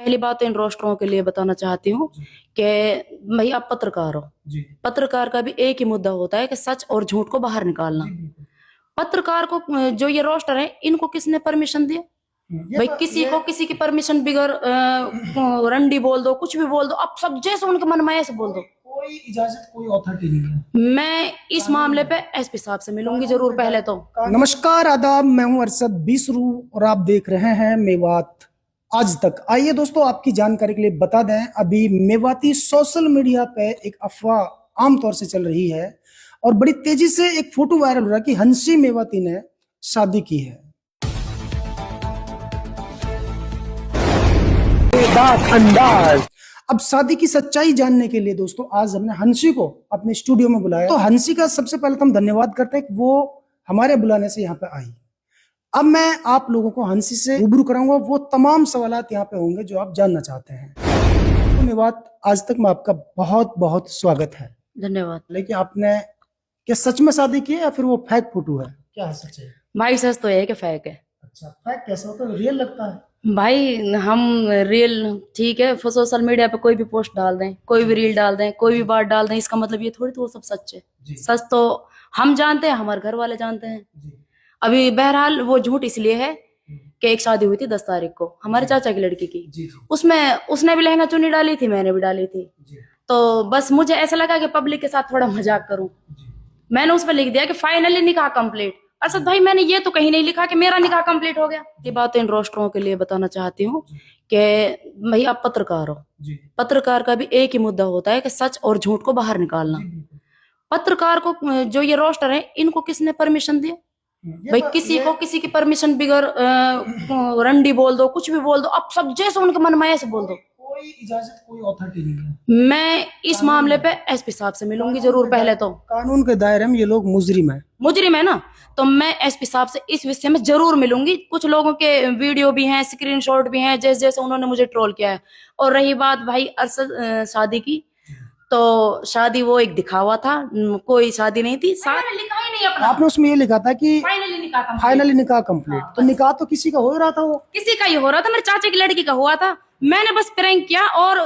पहली बात तो इन रोस्टरों के लिए बताना चाहती हूँ कि भाई आप पत्रकार हो। पत्रकार का भी एक ही मुद्दा होता है कि सच और झूठ को बाहर निकालना। पत्रकार को जो ये रोस्टर है इनको किसने परमिशन दिया? भाई किसी को किसी की परमिशन बिगर रंडी बोल दो, कुछ भी बोल दो, अब सब जैसे उनके मन में ऐसे बोल दो। कोई इजाजत, कोई अथॉरिटी नहीं है। मैं इस मामले पे एसपी साहब से मिलूंगी जरूर पहले तो। नमस्कार, आदाब, मैं हूं अरशद बीसरू और आप देख रहे हैं मेवात आज तक। आइए दोस्तों, आपकी जानकारी के लिए बता दें, अभी मेवाती सोशल मीडिया पे एक अफवाह आमतौर से चल रही है और बड़ी तेजी से एक फोटो वायरल हो रहा है कि हंसी मेवाती ने शादी की है। अंदाज। अब शादी की सच्चाई जानने के लिए दोस्तों आज हमने हंसी को अपने स्टूडियो में बुलाया। तो हंसी का सबसे पहले तो हम धन्यवाद करते हैं कि वो हमारे बुलाने से यहाँ पे आई। अब मैं आप लोगों को हंसी से रूबरू कराऊंगा, वो तमाम सवालात यहाँ पे होंगे जो आप जानना चाहते हैं। धन्यवाद, आज तक में आपका बहुत बहुत स्वागत है। धन्यवाद। लेकिन आपने क्या सच में शादी की है या फिर वो फेक फोटो है? क्या है सच है? भाई सच तो है कि फेक है। अच्छा, फेक कैसा होता है? रियल लगता है भाई हम रील ठीक है, सोशल मीडिया पे कोई भी पोस्ट डाल दें, कोई भी रील डाल दें, कोई भी बात डाल दें, इसका मतलब ये थोड़ी तो वो सब सच है। सच तो हम जानते हैं, हमारे घर वाले जानते हैं। अभी बहरहाल वो झूठ इसलिए है कि एक शादी हुई थी 10 तारीख को हमारे चाचा की लड़की की। उसमें उसने भी लहंगा चुन्नी डाली थी, मैंने भी डाली थी। तो बस मुझे ऐसा लगा कि पब्लिक के साथ थोड़ा मजाक करूं। मैंने उस पर लिख दिया कि फाइनली निकाह कंप्लीट। अरशद भाई, मैंने ये तो कहीं नहीं लिखा कि मेरा निकाह कंप्लीट हो गया। ये बात इन रोस्टरों के लिए बताना चाहती हूँ कि भाई आप पत्रकार हो। पत्रकार का भी एक ही मुद्दा होता है कि सच और झूठ को बाहर निकालना। पत्रकार को जो ये रोस्टर है इनको किसने परमिशन दिया? भाई किसी को किसी की परमिशन बिगर रंडी बोल दो, कुछ भी बोल दो, अब सब जैसे उनके मन में ऐसे बोल दो। कोई इजाजत, कोई अथॉरिटी नहीं है। मैं इस मामले पे एसपी साहब से मिलूंगी जरूर पहले तो। कानून के दायरे में ये लोग मुजरिम है ना, तो मैं एसपी साहब से इस विषय में जरूर मिलूंगी। कुछ लोगों के वीडियो भी हैं, स्क्रीनशॉट भी हैं, जैसे जैसे उन्होंने मुझे ट्रोल किया है। और रही बात भाई अरशद शादी की, तो शादी वो एक दिखावा था, कोई शादी नहीं थी। लिखा ही नहीं अपना। आपने उसमें ये लिखा था कि फाइनली निकाह कंप्लीट। तो निकाह तो किसी का हो रहा था, वो किसी का ही हो रहा था, मेरे चाचा की लड़की का हुआ था। मैंने बस प्रैंक किया और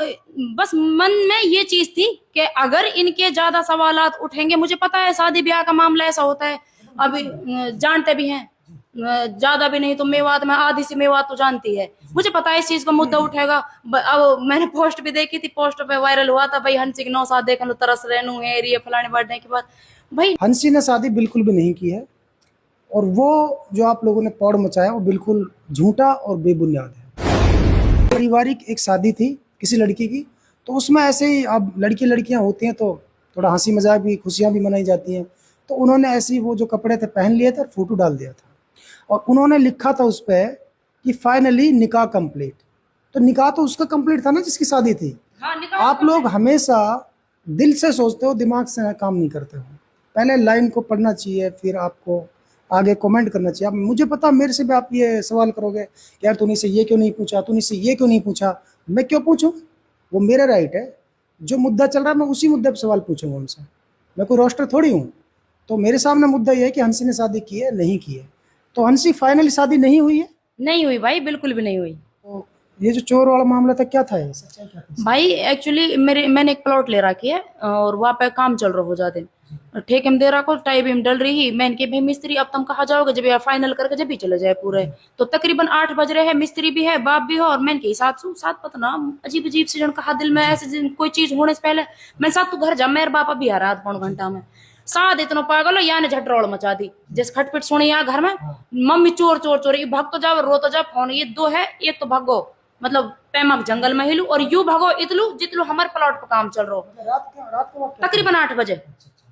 बस मन में ये चीज थी कि अगर इनके ज्यादा सवालात उठेंगे, मुझे पता है शादी ब्याह का मामला ऐसा होता है, अभी जानते भी हैं, ज्यादा भी नहीं तो मेवात में आधी सी मेवात तो जानती है, मुझे पता है इस चीज का मुद्दा उठेगा। अब मैंने पोस्ट भी देखी थी, पोस्ट पे वायरल हुआ था भाई हंसी की 9 साल देखने तरस रहनू है ये फलाने बढ़ने के बाद। भाई हंसी ने शादी बिल्कुल भी नहीं की है और वो जो आप लोगों ने पौड़ मचाया वो बिल्कुल झूठा और बेबुनियाद है। पारिवारिक एक शादी थी किसी लड़की की, तो उसमें ऐसे ही अब लड़कियां होती हैं तो थोड़ा हंसी मजाक भी, खुशियां भी मनाई जाती हैं। तो उन्होंने ऐसे ही वो जो कपड़े थे पहन लिए थे और फोटो डाल दिया था और उन्होंने लिखा था उस पर कि फाइनली निकाह कंप्लीट। तो निकाह तो उसका कंप्लीट था ना जिसकी शादी थी। आप लोग हमेशा दिल से सोचते हो, दिमाग से काम नहीं करते हो। पहले लाइन को पढ़ना चाहिए, फिर आपको आगे कमेंट करना चाहिए। अब मुझे पता मेरे से भी आप ये सवाल करोगे, यार तूने से ये क्यों नहीं पूछा, तूने से ये क्यों नहीं पूछा। मैं क्यों पूछूं? वो मेरा राइट है। जो मुद्दा चल रहा है मैं उसी मुद्दे पर सवाल पूछूंगा उनसे। मैं कोई रोस्टर थोड़ी हूँ। तो मेरे सामने मुद्दा ये है कि हंसी ने शादी की है, नहीं की है। तो हंसी फाइनली शादी नहीं हुई है? नहीं हुई भाई, बिल्कुल भी नहीं हुई। तो ये जो चोर वाला मामला था क्या था? सच्चाई क्या था भाई? एक्चुअली मैंने एक प्लॉट ले रखी है और वहाँ पे काम चल रहा हो जाते, ठेके में दे रहा को, टाइम भी डल रही ही। मैंने भाई मिस्त्री अब तुम कहाँ जाओगे, जब यार फाइनल करके जब भी चले जाए पूरे। तो तकरीबन 8 बज रहे हैं, मिस्त्री भी है, बाप भी हो, और मैंने कही साथ पता ना अजीब अजीब से जन कहा दिल में ऐसे कोई चीज होने से पहले मैं साथ तू घर जा, मेरे बाप अभी आ रहा आध पौन घंटा में। साथ इतना पागल हो या ने झटरोड़ मचा दी, जैसे खटपिट सुनी यहाँ घर में, मम्मी चोर चोर चोर, भाग तो जाओ, रो तो जाओ, फोन ये 2 है, एक तो भागो, मतलब पैमाक जंगल में हिलू और यू भगो इतलू जितलू हमारे प्लॉट पर काम चल रहा। रात को तकरीबन 8 बजे।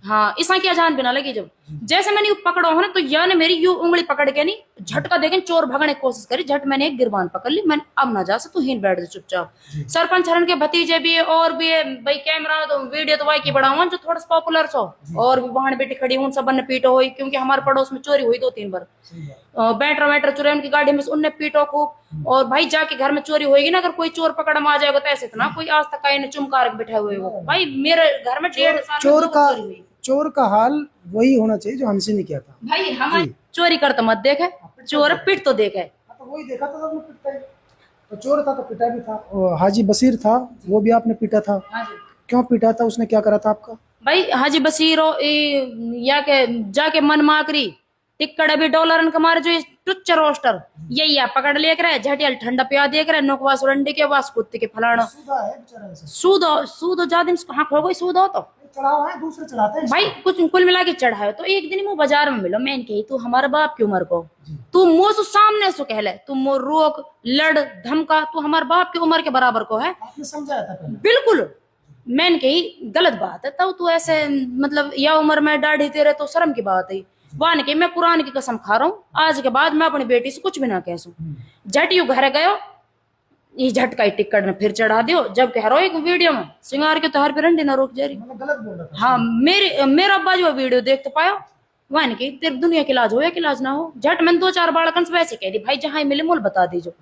हाँ, इसा की अजान बिना लगी। जब जैसे मैंने पकड़ो है ना, तो यह ने मेरी यू उंगली पकड़ के नहीं झटका देखे चोर भगने की कोशिश करी। झट मैंने एक गिरबान पकड़ ली। मैंने अब ना जा, तू हिन बैठ जा चुपचाप। सरपंच हरण के भतीजे भी है और भी है भाई, कैमरा तो वीडियो तो वाई की बढ़ावा जो थोड़ा सा पॉपुलर सो, और भी बहन बेटी खड़ी उन सब ने पीटो हुई, क्योंकि हमारे पड़ोस में चोरी हुई 2-3 बार। बैटरा वैटर चुरे उनकी गाड़ी में, उनने पीटो खूब। और भाई जाके घर में चोरी होगी ना, अगर कोई चोर पकड़ में आ जाएगा तो ऐसे ना कोई आज तक आए चुमकार बैठे हुए हो। भाई मेरे घर में 1.5 साल चोर का हाल वही होना चाहिए जो हंसी ने किया था। भाई हम चोरी कर तो मत देखे, चोर पिट तो देखे। तो वही देखा था, तो चोर था तो पिटा भी था। और हाजी बसीर था, वो भी आपने पीटा था। हाँ जी। क्यों पीटा था, उसने क्या करा था आपका? भाई हाजी बसीर या के जाके मन माकरी टिक्कड़ अभी डॉलर कमारे जो टुच्च रोस्टर यही आप पकड़ ले करे झटियल ठंडा पिया दे करे नोकवा सुरंडी के वास कुत्ते के फलाना सूदा है बेचारा ऐसा। सूद ज्यादा कहाँ खो गई सूद हो तो चढ़ावा है, दूसरे चढ़ाते हैं। भाई कुछ कुल मिला के चढ़ाए तो एक दिन मुँह बाजार में मिलो मैंने कही तू हमारे बाप की उम्र को तू मुँह सु सामने सु कहले तू मोर रोक लड़ धमका तू हमारे बाप की उम्र के बराबर को है। आपने समझाया था पहले? बिल्कुल मैंने कही गलत बात है तब तू ऐसे मतलब या उम्र में दाढ़ी तेरे तो शर्म की बात है। वान के मैं कुरान की कसम खा रहा हूँ आज के बाद मैं अपनी बेटी से कुछ भी ना कह सू। झट यू घर गयो ये झटका ही टिकट ने फिर चढ़ा दियो जब कह रहा हो एक वीडियो में सिंगार के तोहर पर ना रोक जा रही। मतलब गलत बोल रहा था। हाँ मेरा अब्बा जो वीडियो देख तो पायो वान की तेरे दुनिया के इलाज हो या कि इलाज ना हो। झट मैंने 2-4 बालकन से वैसे कह दी भाई जहां मिले मोल बता दीजो।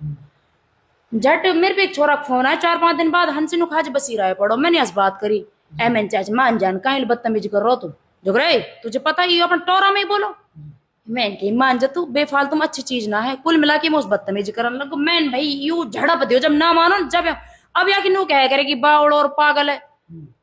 झट मेरे पे एक छोरा का फोन आया 4-5 दिन बाद हंसी नु खाज बसी रहा है पड़ो मैंने आज बात करी एमएन चाच मान जान काहे बदतमीजी कर रहो तू जो रे तुझे पता ही अपन टोरा में ही बोलो मैं की मान जा तू बेफालतू में अच्छी चीज ना है कुल मिला के मैं उस बदतमीजी करने लगो मैन भाई यू झड़प दियो जब ना मानो जब अब या कि नू कह करे कि बावड़ और पागल है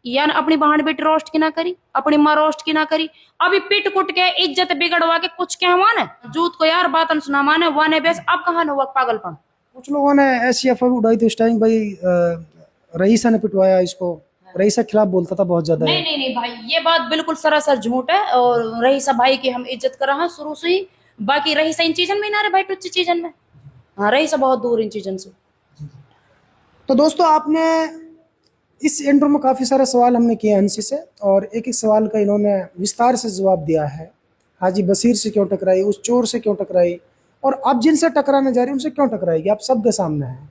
या अपनी बहन बेटी रोस्ट की ना करी अपनी माँ रोस्ट की ना करी अभी पिट कुट के इज्जत बिगड़वा के कुछ क्या माने जूत को यार बात सुना माने वाने बेस अब कहाँ हुआ पागलपन। कुछ लोगों ने ऐसी अफवाह उड़ाई थी उस टाइम भाई रईसा ने पिटवाया इसको, रईसा खिलाफ बोलता था बहुत ज्यादा। नहीं भाई ये बात बिल्कुल सरासर झूठ है और रईसा भाई की हम इज्जत कर रहे हैं शुरू से ही। बाकी रईसा इन चीजन में ना रे भाई टुच्ची चीजन में हाँ रईसा बहुत दूर इन चीजन से। तो दोस्तों आपने इस इंट्रो में काफी सारे सवाल हमने किए हंसी से और एक एक सवाल का इन्होंने विस्तार से जवाब दिया है। हाजी बसीर से क्यों टकराई, उस चोर से क्यों टकराई और अब जिनसे टकराने जा रही उनसे क्यों टकराएगी, आप सबके सामने है।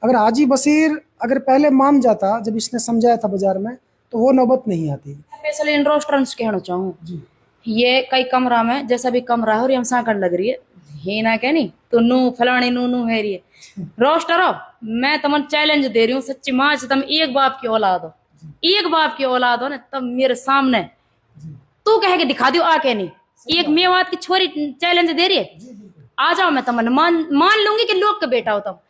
अगर हाजी बसीर अगर पहले मान जाता जब इसने समझाया था बाजार में तो वो नौबत नहीं आती। स्पेशल इन रोस्टर्स कहना चाहूँ ये कई कमरा में जैसा भी कमरा है और हम साकड़ लग रही है हे ना कह नहीं तो नू फलानी नू है रही है रोस्टर हो मैं तुम चैलेंज दे रही हूँ सच्ची माँ से तुम एक बाप की औलाद हो एक बाप की औलाद हो ना तब मेरे सामने तू कह के दिखा दियो आके नहीं एक मेवात की छोरी चैलेंज दे रही है आ जाओ मैं तुम मान लूंगी कि लोग का बेटा हो तुम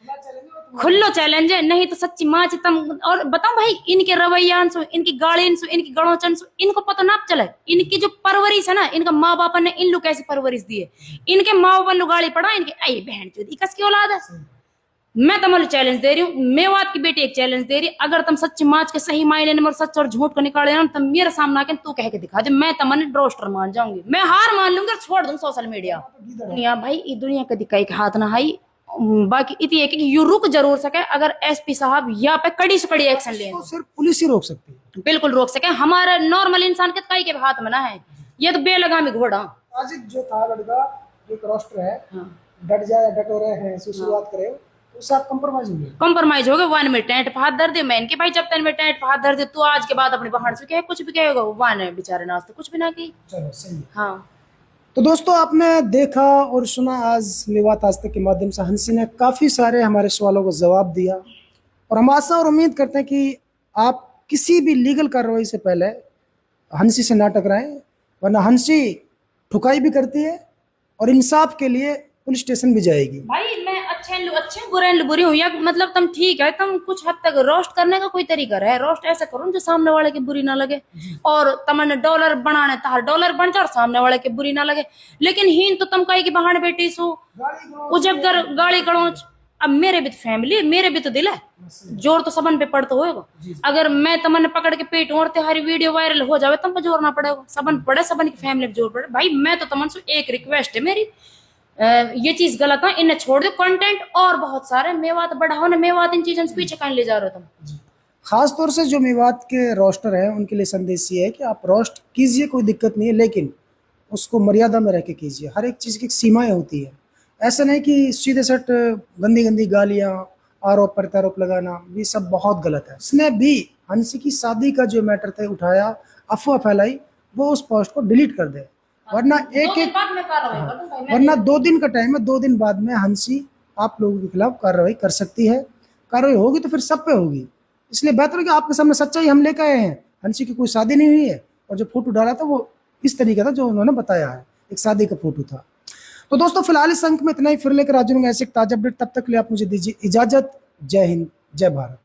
खुल्लो चैलेंज है नहीं तो सच्ची माँ तुम और बताओ भाई इनके रवैयान सो इनकी गाड़िन सो इनकी गणोचन सो इनको पता ना चले इनकी जो परवरिश है ना इनका माँ बाप ने इन लोग कैसे परवरिश दी है इनके माँ बाप ने गाड़ी पड़ा इनके आई बहन चोदी कस की औलाद है। मैं तुम्हारे चैलेंज दे रही हूँ मेवात की बेटी एक चैलेंज दे रही है अगर तुम सच्ची माच के सही मायने में सच और झूठ को निकाल देना तुम मेरे सामने आके तू कह के दिखा दे मैं तुम्हारे रोस्टर मान जाऊंगी मैं हार मान लूंगी छोड़ दूंगी सोशल मीडिया दुनिया भाई ये दुनिया कभी कई हाथ ना आई बाकी इतनी है कि यू रुक जरूर सके अगर एसपी साहब यहाँ पे कड़ी से कड़ी एक्शन ले तो सिर्फ पुलिस ही रोक सकती है। बिल्कुल रोक सके हमारे नॉर्मल इंसान के कई के हाथ में ना है ये तो बेलगामी घोड़ा। साजिद जो था लड़का जो रोस्टर है डट जाए डटो रहे हैं शुरुआत करे उससे आप कंप्रोमाइज होंगे कंप्रोमाइज हो गए वन में टेंट पर हाथ धर दे मैं इनके भाई जब तक में टेंट पर हाथ धर दे तू आज के बाद अपनी बहन से कहे कुछ भी कहेगा वन बेचारे नाश्ते कुछ भी ना की। चलो सही। हाँ तो दोस्तों आपने देखा और सुना आज मेवात आज तक के माध्यम से हंसी ने काफ़ी सारे हमारे सवालों को जवाब दिया और हम आशा और उम्मीद करते हैं कि आप किसी भी लीगल कार्रवाई से पहले हंसी से ना टकराएं वरना हंसी ठुकाई भी करती है और इंसाफ के लिए पुलिस स्टेशन भी जाएगी। भाई मैं अच्छे बुरे बुरी हूँ या मतलब तुम ठीक है तुम कुछ हद तक रोस्ट करने का कोई तरीका है रोस्ट ऐसा करो जो सामने वाले की बुरी ना लगे और तमने डॉलर बनाने तार डॉलर बन जाओ सामने वाले की बुरी ना लगे लेकिन हीन तो तुम कही की बहन बेटी सो उजगर गाड़ी गड़ोच अब मेरे भी तो फैमिली मेरे भी तो दिल है जोर तो सबन पे पड़ता होगा अगर मैं तमने पकड़ के पेट और तुम्हारी वीडियो वायरल हो जावे तुम जोर ना पड़ेगा सबन पड़े सबन की फैमिली पे जोर पड़े भाई मैं तो तमन से एक रिक्वेस्ट है मेरी ये चीज गलत है इन्हें छोड़ दो कंटेंट और बहुत सारे मेवात बढ़ाओ ना मेवात इन चीजों से पीछे कहीं ले जा रहे हो तुम। खास तौर से जो मेवात के रोस्टर हैं उनके लिए संदेश ये है कि आप रोस्ट कीजिए कोई दिक्कत नहीं है लेकिन उसको मर्यादा में रह के कीजिए। हर एक चीज़ की सीमाएं होती है ऐसा नहीं कि सीधे सट गंदी गंदी गालियाँ आरोप प्रत्यारोप लगाना ये सब बहुत गलत है। इसने भी हंसी की शादी का जो मैटर था उठाया अफवाह फैलाई वो उस पोस्ट को डिलीट कर दे वरना वरना 2 दिन का टाइम है 2 दिन बाद में हंसी आप लोगों के खिलाफ कार्रवाई कर सकती है। कार्रवाई होगी तो फिर सब पे होगी इसलिए बेहतर है कि आपके सामने सच्चाई हम लेकर आए हैं। हंसी की कोई शादी नहीं हुई है और जो फोटो डाला था वो इस तरीके था जो उन्होंने बताया है एक शादी का फोटो था। तो दोस्तों फिलहाल इस अंक में इतना ही फिर लेकर आज ऐसे ताजा अपडेट तब तक ले आप मुझे दीजिए इजाजत। जय हिंद, जय भारत।